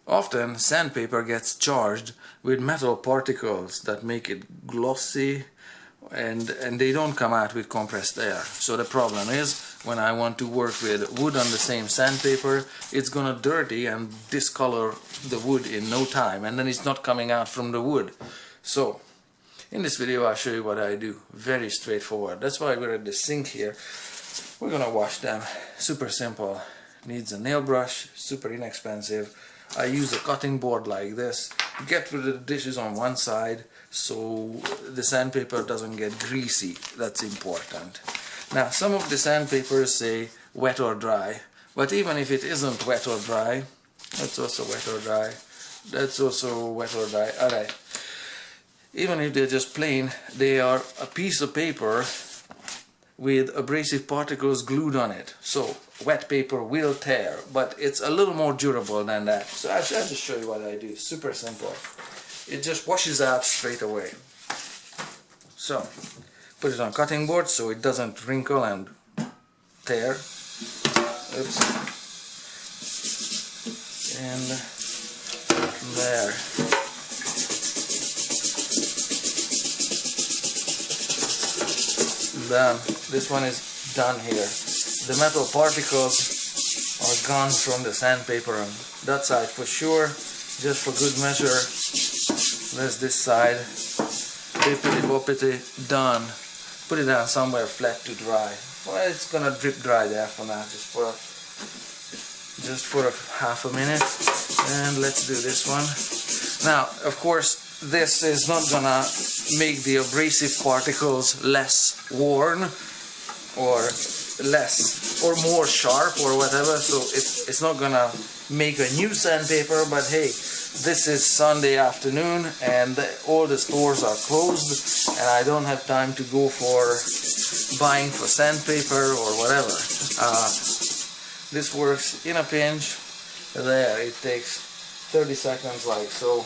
Often sandpaper gets charged with metal particles that make it glossy, and they don't come out with compressed air. So the problem is, when I want to work with wood on the same sandpaper, it's gonna dirty and discolor the wood in no time, and then it's not coming out from the wood. So in this video I'll show you what I do. Very straightforward. That's why we're at the sink here. We're gonna wash them. Super simple. Needs a nail brush, super inexpensive. I use a cutting board like this. Get rid of the dishes on one side so the sandpaper doesn't get greasy. That's important. Now, some of the sandpapers say wet or dry, but even if it isn't wet or dry, that's also wet or dry, that's also wet or dry. Alright, even if they're just plain, they are a piece of paper with abrasive particles glued on it. So wet paper will tear, but it's a little more durable than that. So I'll just show you what I do. Super simple. It just washes out straight away. So put it on cutting board so it doesn't wrinkle and tear. Oops. And there. Done. This one is done here. The metal particles are gone from the sandpaper on that side for sure. Just for good measure, there's this side. Bippity boppity, done. Put it down somewhere flat to dry. Well, it's gonna drip dry there for now, just for half a minute. And let's do this one. Now, of course, this is not gonna make the abrasive particles less worn or less or more sharp or whatever, so it's not gonna make a new sandpaper. But hey, this is Sunday afternoon and all the stores are closed and I don't have time to go for buying for sandpaper or whatever. This works in a pinch. There, it takes 30 seconds like so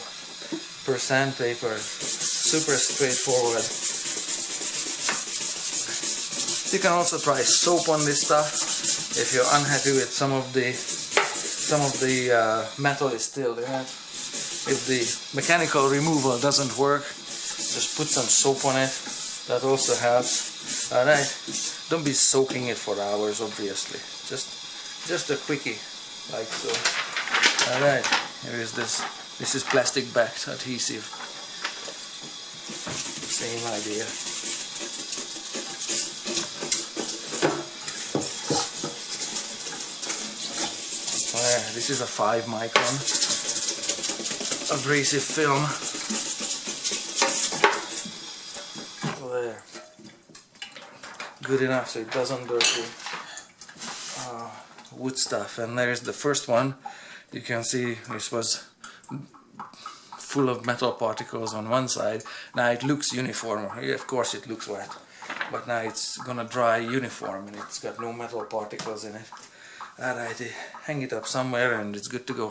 per sandpaper. Super straightforward. You can also try soap on this stuff if you're unhappy with some of the metal is still in it. If the mechanical removal doesn't work, just put some soap on it. That also helps. Alright, don't be soaking it for hours, obviously. Just a quickie, like so. Alright, here is this. This is plastic backed adhesive. Same idea. There, this is a 5 micron abrasive film. There. Good enough so it doesn't dirty wood stuff. And there's the first one. You can see this was full of metal particles on one side. Now it looks uniform. Of course it looks wet, but now it's gonna dry uniform and it's got no metal particles in it. Alrighty, hang it up somewhere and it's good to go.